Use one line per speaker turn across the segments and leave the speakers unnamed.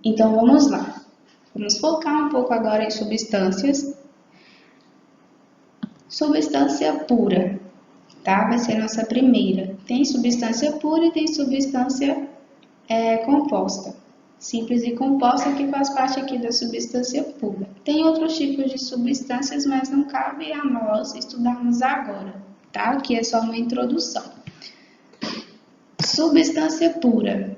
Então, vamos lá. Vamos focar um pouco agora em substâncias. Substância pura, tá? Vai ser a nossa primeira. Tem substância pura e tem substância composta. Simples e composta, que faz parte aqui da substância pura. Tem outros tipos de substâncias, mas não cabe a nós estudarmos agora, tá? Que é só uma introdução. Substância pura.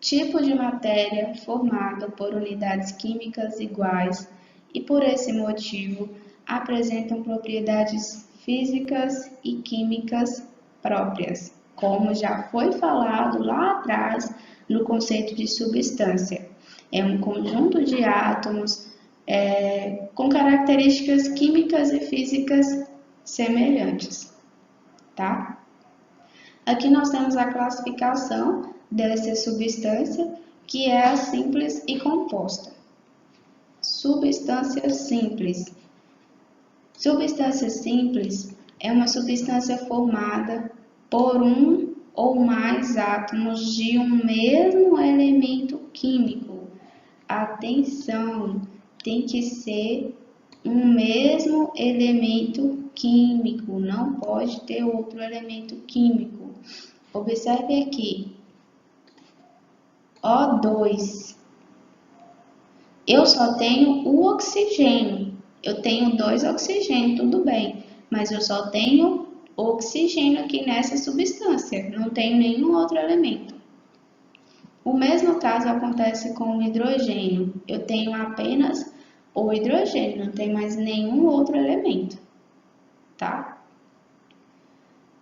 Tipo de matéria formada por unidades químicas iguais e, por esse motivo, apresentam propriedades físicas e químicas próprias, como já foi falado lá atrás no conceito de substância. É um conjunto de átomos com características químicas e físicas semelhantes, tá? Aqui nós temos a classificação dessa substância, que é a simples e composta. Substância simples. Substância simples é uma substância formada por um ou mais átomos de um mesmo elemento químico. Atenção, tem que ser um mesmo elemento químico, não pode ter outro elemento químico. Observe aqui, O2. Eu só tenho o oxigênio. Eu tenho 2 oxigênios, tudo bem, mas eu só tenho oxigênio aqui nessa substância, não tenho nenhum outro elemento. O mesmo caso acontece com o hidrogênio. Eu tenho apenas o hidrogênio, não tem mais nenhum outro elemento, tá?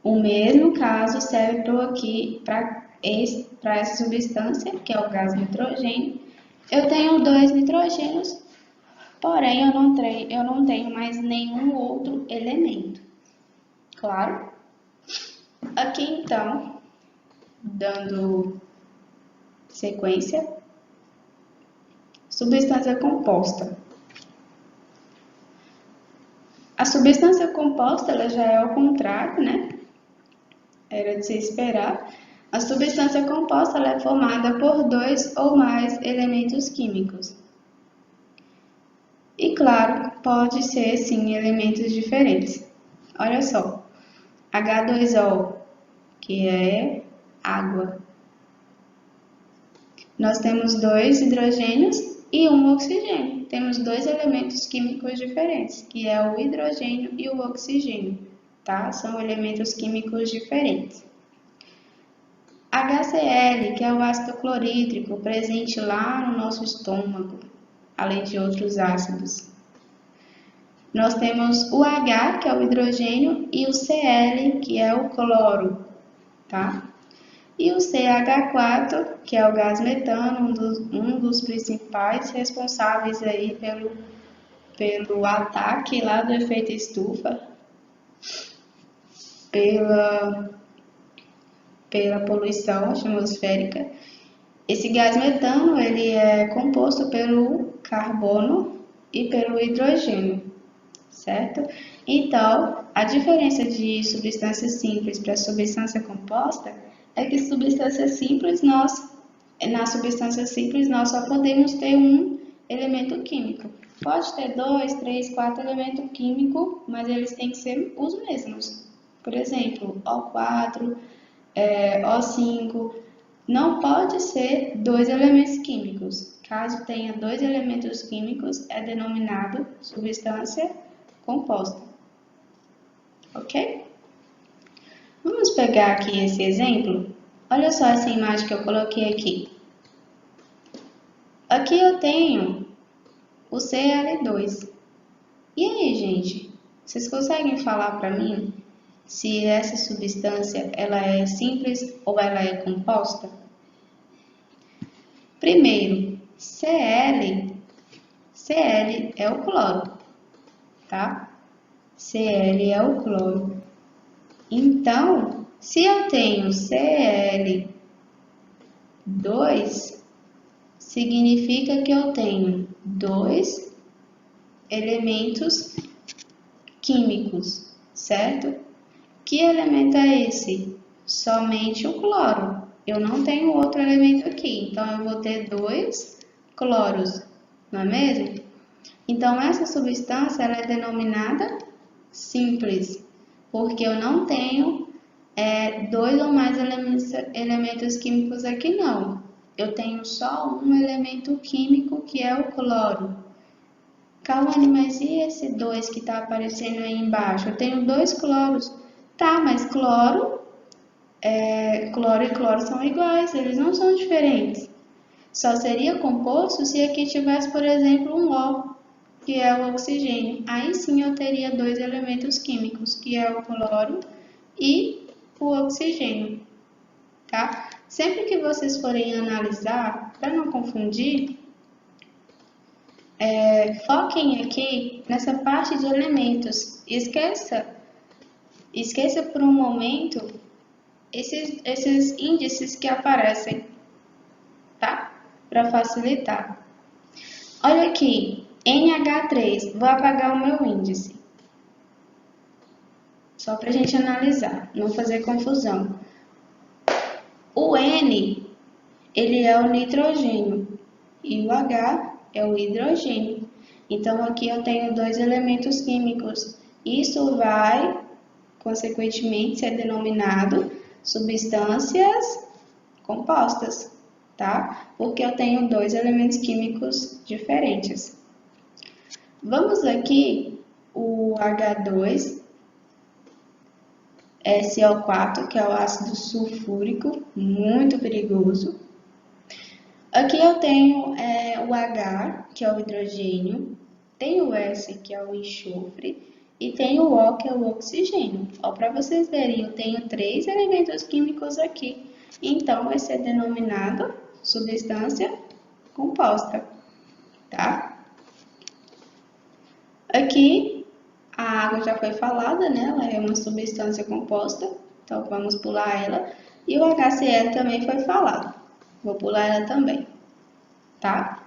O mesmo caso serve para essa substância, que é o gás nitrogênio. Eu tenho 2 nitrogênios, porém eu não tenho mais nenhum outro elemento. Claro? Aqui então, dando sequência, substância composta. A substância composta ela já é ao contrário, né? Era de se esperar. A substância composta ela é formada por 2 ou mais elementos químicos. E claro, pode ser sim elementos diferentes. Olha só, H2O, que é água. Nós temos 2 hidrogênios e um oxigênio. Temos 2 elementos químicos diferentes, que é o hidrogênio e o oxigênio, tá? São elementos químicos diferentes. HCl, que é o ácido clorídrico, presente lá no nosso estômago, além de outros ácidos. Nós temos o H, que é o hidrogênio, e o Cl, que é o cloro, tá? E o CH4, que é o gás metano, um dos principais responsáveis aí pelo ataque lá do efeito estufa, pela poluição atmosférica. Esse gás metano ele é composto pelo carbono e pelo hidrogênio, certo? Então, a diferença de substância simples para substância composta é que na substância simples nós só podemos ter um elemento químico. Pode ter 2, 3, 4 elementos químicos, mas eles têm que ser os mesmos. Por exemplo, O4, O5, não pode ser 2 elementos químicos. Caso tenha 2 elementos químicos, é denominado substância composta. Ok? Vamos pegar aqui esse exemplo. Olha só essa imagem que eu coloquei aqui. Aqui eu tenho o Cl2. E aí, gente? Vocês conseguem falar para mim se essa substância ela é simples ou ela é composta? Primeiro, Cl é o cloro, tá? Cl é o cloro. Então, se eu tenho Cl2, significa que eu tenho 2 elementos químicos, certo? Que elemento é esse? Somente o cloro. eu não tenho outro elemento aqui, então eu vou ter 2 cloros, não é mesmo? Então, essa substância ela é denominada simples, porque eu não tenho 2 ou mais elementos químicos aqui, não. Eu tenho só um elemento químico, que é o cloro. Cauane, mas e esse 2 que está aparecendo aí embaixo? Eu tenho 2 cloros. Tá, mas cloro e cloro são iguais, eles não são diferentes. Só seria composto se aqui tivesse, por exemplo, um O, que é o oxigênio. Aí sim eu teria 2 elementos químicos, que é o cloro e o oxigênio, tá? Sempre que vocês forem analisar, para não confundir, foquem aqui nessa parte de elementos. Esqueça por um momento esses índices que aparecem, tá? Para facilitar. Olha aqui, NH3, vou apagar o meu índice. Só para a gente analisar, não fazer confusão. O N, ele é o nitrogênio e o H é o hidrogênio. Então, aqui eu tenho 2 elementos químicos. Isso vai, consequentemente, ser denominado substâncias compostas, tá? Porque eu tenho 2 elementos químicos diferentes. Vamos aqui, o H2, SO4, que é o ácido sulfúrico, muito perigoso. Aqui eu tenho o H, que é o hidrogênio, tenho o S, que é o enxofre, e tenho o O, que é o oxigênio. Ó, para vocês verem, eu tenho 3 elementos químicos aqui. Então, vai ser denominado substância composta, tá? Aqui, a água já foi falada, né? Ela é uma substância composta, então vamos pular ela. E o HCl também foi falado, vou pular ela também, tá?